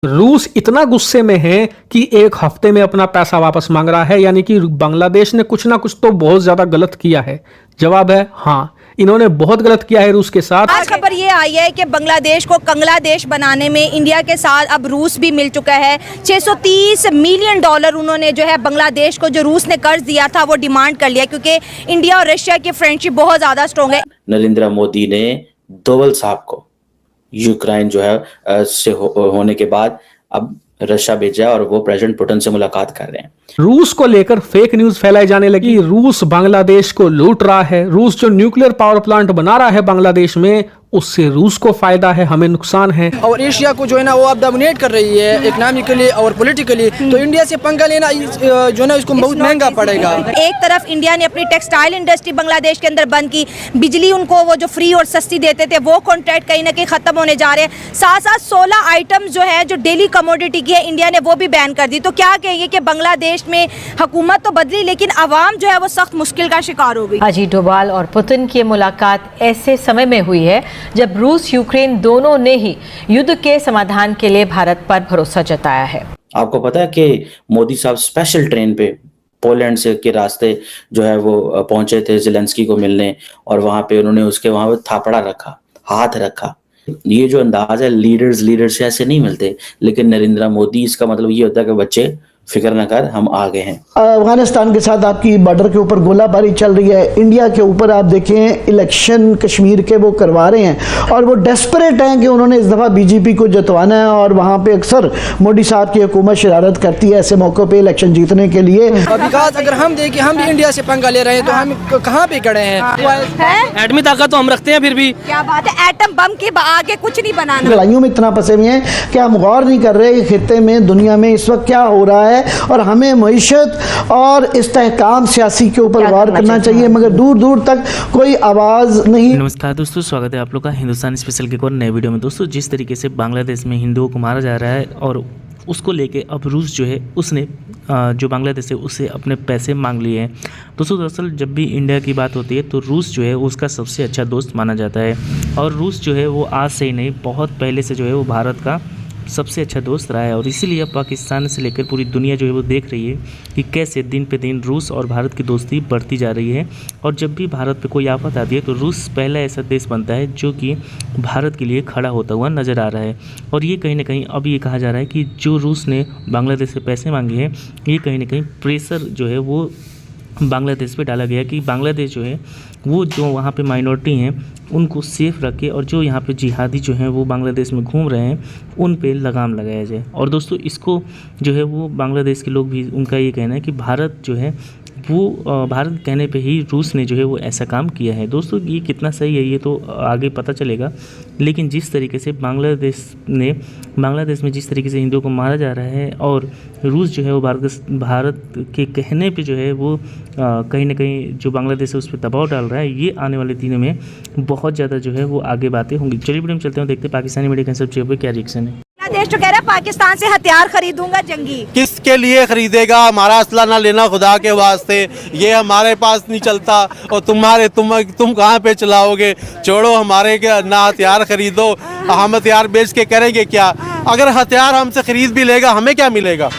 रूस इतना गुस्से में है कि एक हफ्ते में अपना पैसा वापस मांग रहा है, यानी कि बांग्लादेश ने कुछ ना कुछ तो बहुत ज्यादा गलत किया है। जवाब है हाँ, इन्होंने बहुत गलत किया है रूस के साथ। आज खबर ये आई है कि बांग्लादेश को कंगला देश बनाने में इंडिया के साथ अब रूस भी मिल चुका है। 630 मिलियन डॉलर उन्होंने जो है बांग्लादेश को, जो रूस ने कर्ज दिया था, वो डिमांड कर लिया, क्योंकि इंडिया और रशिया की फ्रेंडशिप बहुत ज्यादा स्ट्रॉन्ग है। नरेंद्र मोदी ने दोवल साहब को यूक्रेन जो है से होने के बाद अब रशिया भेजा और वो प्रेसिडेंट पुतिन से मुलाकात कर रहे हैं। रूस को लेकर फेक न्यूज फैलाई जाने लगी। रूस बांग्लादेश को लूट रहा है। रूस जो न्यूक्लियर पावर प्लांट बना रहा है बांग्लादेश में, उससे रूस को फायदा है, हमें नुकसान है। और एशिया को जो है ना वो अब डोमिनेट कर रही है इकोनॉमिकली और पॉलिटिकली, तो इंडिया से पंगा लेना जो है ना इसको बहुत महंगा पड़ेगा। एक तरफ इंडिया ने अपनी टेक्सटाइल इंडस्ट्री बांग्लादेश के अंदर बंद की, बिजली उनको वो जो फ्री और सस्ती देते थे वो कॉन्ट्रैक्ट कहीं ना कहीं खत्म होने जा रहे हैं। साथ साथ 16 आइटम जो है जो डेली कमोडिटी की है, इंडिया ने वो भी बैन कर दी। तो क्या कहेंगे कि बांग्लादेश में हुकूमत तो बदली, लेकिन आवाम जो है वो सख्त मुश्किल का शिकार हो गई। अजीत डोभाल और पुतिन की मुलाकात ऐसे समय में हुई है जब रूस यूक्रेन दोनों ने ही युद्ध के समाधान के लिए भारत पर भरोसा जताया है। आपको पता है कि मोदी साहब स्पेशल ट्रेन पे पोलैंड से के रास्ते जो है वो पहुंचे थे ज़ेलेंस्की को मिलने, और वहां पे उन्होंने उसके वहां पे थापड़ा रखा, हाथ रखा। ये जो अंदाज है, लीडर्स ऐसे नहीं मिलते, लेकिन नरेंद्र मोदी, इसका मतलब ये होता है कि बच्चे फिक्र न कर, हम आ गए हैं। अफगानिस्तान के साथ आपकी बॉर्डर के ऊपर गोलाबारी चल रही है। इंडिया के ऊपर आप देखें इलेक्शन कश्मीर के वो करवा रहे हैं, और वो डेस्परेट हैं कि उन्होंने इस दफ़ा बीजेपी को जितवाना है, और वहाँ पे अक्सर मोदी साहब की हुकूमत शरारत करती है ऐसे मौक़ों पे इलेक्शन जीतने के लिए। विकास अगर हम देखें, हम भी इंडिया से पंगा ले रहे हैं, तो हम कहाँ पे खड़े हैं? एटमी ताकत तो हम रखते हैं, फिर भी क्या बात है, एटम बम के आगे कुछ नहीं बनाना। लड़ाइयों में इतना फंसे हुए हैं कि हम गौर नहीं कर रहे कि खित्ते में, दुनिया में इस वक्त क्या हो रहा है, और हमें मईशत और इस्तेहकाम सियासी के ऊपर गौर करना चाहिए, मगर दूर दूर तक कोई आवाज़ नहीं। नमस्कार दोस्तों, स्वागत है आप लोग का हिंदुस्तान स्पेशल के एक और नए वीडियो में। दोस्तों, जिस तरीके से बांग्लादेश में हिंदुओं को मारा जा रहा है और उसको लेके अब रूस जो है उसने जो बांग्लादेश है उससे अपने पैसे मांग लिए हैं। दोस्तों, दरअसल जब भी इंडिया की बात होती है तो रूस जो है उसका सबसे अच्छा दोस्त माना जाता है, और रूस जो है वो आज से ही नहीं, बहुत पहले से जो है वो भारत का सबसे अच्छा दोस्त रहा है। और इसीलिए अब पाकिस्तान से लेकर पूरी दुनिया जो है वो देख रही है कि कैसे दिन पे दिन रूस और भारत की दोस्ती बढ़ती जा रही है। और जब भी भारत पे कोई आफत आती है तो रूस पहला ऐसा देश बनता है जो कि भारत के लिए खड़ा होता हुआ नज़र आ रहा है। और ये कहीं ना कहीं अब ये कहा जा रहा है कि जो रूस ने बांग्लादेश से पैसे मांगे हैं, ये कहीं ना कहीं प्रेशर जो है वो बांग्लादेश पे डाला गया कि बांग्लादेश जो है वो जो वहाँ पे माइनॉरिटी हैं उनको सेफ़ रखे, और जो यहाँ पे जिहादी जो हैं वो बांग्लादेश में घूम रहे हैं उन पे लगाम लगाया जाए। और दोस्तों, इसको जो है वो बांग्लादेश के लोग भी, उनका ये कहना है कि भारत जो है वो भारत कहने पे ही रूस ने जो है वो ऐसा काम किया है। दोस्तों, ये कितना सही है ये तो आगे पता चलेगा, लेकिन जिस तरीके से बांग्लादेश में जिस तरीके से हिंदुओं को मारा जा रहा है, और रूस जो है वो भारत के कहने पे जो है वो कहीं ना कहीं जो बांग्लादेश है उस पर दबाव डाल रहा है, ये आने वाले दिनों में बहुत ज़्यादा जो है वो आगे बातें होंगी। चलिए वीडियो में चलते हैं, देखते हैं पाकिस्तानी मीडिया कंसल्ट पे क्या रिएक्शन है। देश तो कह रहा है पाकिस्तान से हथियार खरीदूंगा जंगी। किसके लिए खरीदेगा? हमारा असला ना लेना खुदा के वास्ते, ये हमारे पास नहीं चलता, और तुम कहाँ पे चलाओगे? छोड़ो, हमारे ना हथियार खरीदो, हम हथियार बेच के करेंगे क्या? अगर हथियार हमसे खरीद भी लेगा, हमें क्या मिलेगा?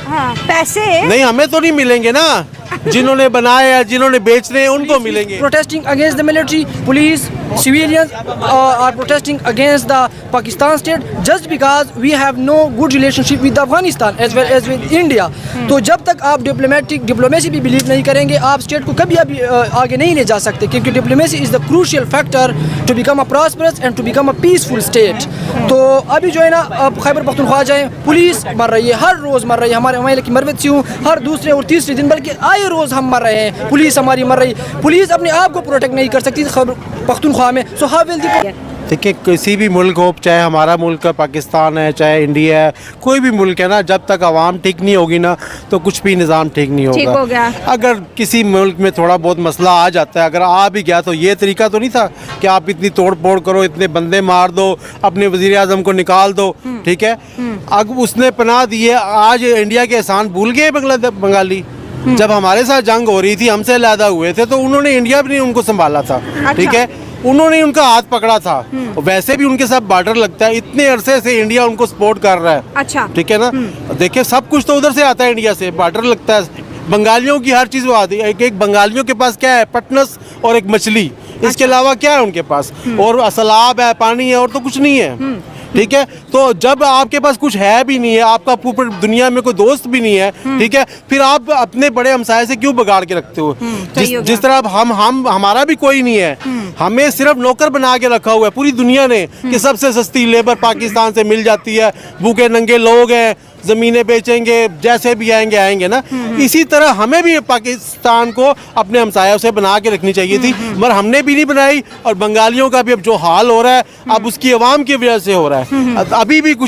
पैसे नहीं, हमें तो नहीं मिलेंगे ना, जिन्होंने बनाए हैं, जिन्होंने बेच रहे हैं उनको मिलेंगे। Protesting against the military, police, civilians are protesting against the Pakistan state just because we have no good relationship with Afghanistan as well as with India. तो जब तक आप डिप्लोमेसी भी बिलीव नहीं करेंगे, आप स्टेट को कभी आगे नहीं ले जा सकते, क्योंकि diplomacy is the crucial factor to become a prosperous and to become a peaceful state. तो अभी जो है ना, अब खैबर पख्तूनख्वा जाए, पुलिस मर रही है, हर रोज़ मर रही है। हमारे महिला की मरवत से हूँ, हर दूसरे और तीसरे दिन, बल्कि आए रोज़ हम मर रहे हैं, पुलिस हमारी मर रही। पुलिस अपने आप को प्रोटेक्ट नहीं कर सकती खैबर पख्तूनख्वा में, सो हाउ विल द देखिए, किसी भी मुल्क हो, चाहे हमारा मुल्क पाकिस्तान है, चाहे इंडिया है, कोई भी मुल्क है ना, जब तक आवाम ठीक नहीं होगी ना तो कुछ भी निज़ाम ठीक नहीं होगा। अगर किसी मुल्क में थोड़ा बहुत मसला आ जाता है, अगर आ भी गया, तो ये तरीका तो नहीं था कि आप इतनी तोड़ फोड़ करो, इतने बंदे मार दो, अपने वज़ीर आज़म को निकाल दो, ठीक है? अब उसने पनाह दी है, आज इंडिया के एहसान भूल गए बंगाली। जब हमारे साथ जंग हो रही थी, हमसे अलहदा हुए थे, तो उन्होंने इंडिया भी नहीं उनको संभाला था, ठीक है? उन्होंने उनका हाथ पकड़ा था। वैसे भी उनके साथ बॉर्डर लगता है, इतने अरसे से इंडिया उनको सपोर्ट कर रहा है। अच्छा, ठीक है ना। देखिए सब कुछ तो उधर से आता है, इंडिया से बॉर्डर लगता है। बंगालियों की हर चीज़ वो आती है। एक बंगालियों के पास क्या है, पटनस और एक मछली, इसके अलावा क्या है उनके पास, और सलाब है, पानी है, और तो कुछ नहीं है। ठीक है, तो जब आपके पास कुछ है भी नहीं है, आपका ऊपर दुनिया में कोई दोस्त भी नहीं है, ठीक है, फिर आप अपने बड़े हमसाये से क्यों बगाड़ के रखते हो? जिस तरह हम हमारा भी कोई नहीं है, हमें सिर्फ नौकर बना के रखा हुआ है पूरी दुनिया ने कि सबसे सस्ती लेबर पाकिस्तान से मिल जाती है, भूखे नंगे लोग हैं, ज़मीनें बेचेंगे, जैसे भी आएंगे ना। इसी तरह हमें भी पाकिस्तान को अपने हमसायों से बना के रखनी चाहिए थी, मगर हमने भी नहीं बनाई। और बंगालियों का भी अब जो हाल हो रहा है, अब उसकी आवाम की वजह से हो रहा है।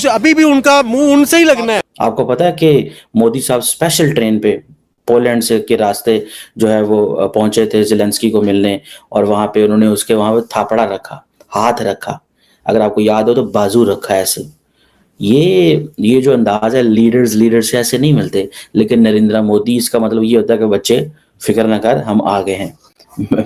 अभी भी उनका मुंह उनसे ही लगना है। आपको पता है कि मोदी साहब स्पेशल ट्रेन पे पोलैंड से के रास्ते जो है वो पहुंचे थे ज़ेलेंस्की को मिलने, और वहां पे उन्होंने उसके वहां पे थापड़ा रखा, हाथ रखा, अगर आपको याद हो तो बाजू रखा ऐसे। ये जो अंदाज है, लीडर्स ऐसे नहीं मिलते। लेकिन नरेंद्र मोदी, इसका मतलब ये होता है कि बच्चे फिक्र ना कर, हम आ गए हैं।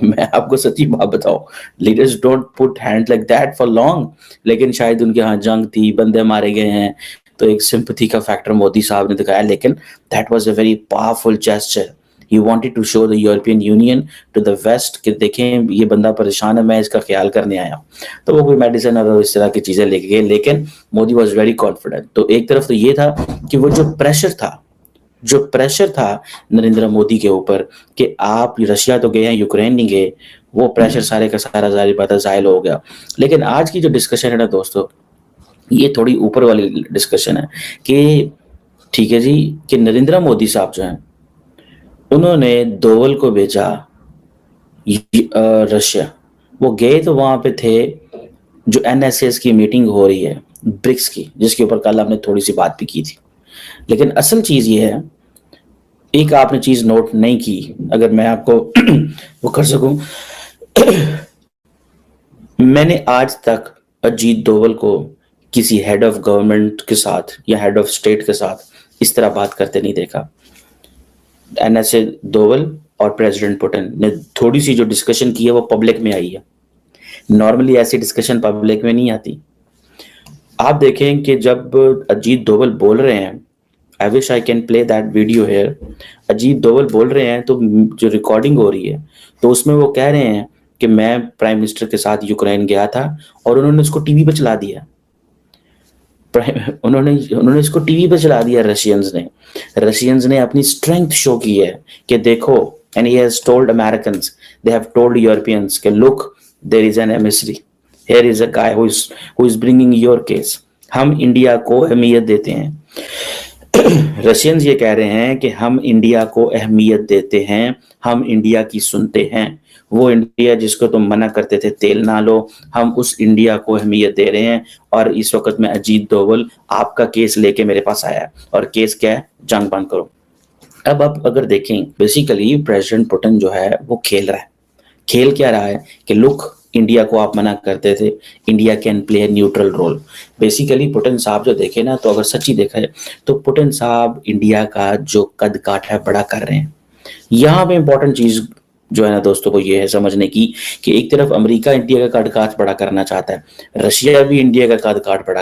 मैं आपको सच्ची बात बताऊं, leaders don't put hand like that for long. लेकिन शायद उनके यहाँ जंग थी, बंदे मारे गए हैं, तो एक सिंपैथी का फैक्टर मोदी साहब ने दिखाया। लेकिन that was a very powerful gesture. He wanted to show the European Union to the West कि देखें ये बंदा परेशान है, मैं इसका ख्याल करने आया। तो वो कोई मेडिसिन और इस तरह की चीज़ें लेके गए, लेकिन मोदी वॉज वेरी कॉन्फिडेंट। तो एक तरफ तो ये था कि वो जो प्रेशर था नरेंद्र मोदी के ऊपर कि आप रशिया तो गए हैं, यूक्रेन नहीं गए, वो प्रेशर सारे का सारा जारी बात ज़ाहिल हो गया। लेकिन आज की जो डिस्कशन है ना दोस्तों, ये थोड़ी ऊपर वाली डिस्कशन है कि ठीक है जी, कि नरेंद्र मोदी साहब जो हैं उन्होंने दोवल को भेजा रशिया। वो गए तो वहां पे थे जो NSS की मीटिंग हो रही है, ब्रिक्स की, जिसके ऊपर कल हमने थोड़ी सी बात भी की थी। लेकिन असल चीज ये है, एक आपने चीज नोट नहीं की, अगर मैं आपको वो कर सकूं। मैंने आज तक अजीत दोवल को किसी हेड ऑफ गवर्नमेंट के साथ या हेड ऑफ स्टेट के साथ इस तरह बात करते नहीं देखा। NSA दोवल और प्रेसिडेंट पुतिन ने थोड़ी सी जो डिस्कशन की है वो पब्लिक में आई है। नॉर्मली ऐसी डिस्कशन पब्लिक में नहीं आती। आप देखें कि जब अजीत दोवल बोल रहे हैं, I wish I can play that video here. Ajit Doval बोल रहे हैं तो जो रिकॉर्डिंग हो रही है, तो उसमें वो कह रहे हैं कि मैं प्राइम मिनिस्टर के साथ यूक्रेन गया था और उन्होंने उसको टीवी पे चला दिया। उन्होंने इसको टीवी पे चला दिया। रशियंस ने अपनी स्ट्रेंथ शो की है कि देखो, and he has told Americans, they have told Europeans कि look, there is an emissary, here is a guy who is bringing your case. हम इंडिया को अहमियत देते हैं। रशियंस ये कह रहे हैं कि हम इंडिया को अहमियत देते हैं, हम इंडिया की सुनते हैं। वो इंडिया जिसको तुम मना करते थे तेल ना लो, हम उस इंडिया को अहमियत दे रहे हैं। और इस वक्त में अजीत दोवल आपका केस लेके मेरे पास आया है, और केस क्या है, जंग बंद करो। अब आप अगर देखें, बेसिकली प्रेसिडेंट पुतिन जो है वो खेल रहा है। खेल क्या रहा है कि लुक, इंडिया को आप मना करते थे, India can play a neutral role. Basically Putin साहब जो देखे ना, तो अगर सच्ची देखा है तो पुतिन साहब इंडिया का जो कद काठ है बड़ा कर रहे हैं। यहाँ पे इंपॉर्टेंट चीज जो है ना दोस्तों को ये है समझने की कि एक तरफ अमेरिका इंडिया का कद काठ बड़ा करना चाहता है, रशिया भी इंडिया का कद काठ बड़ा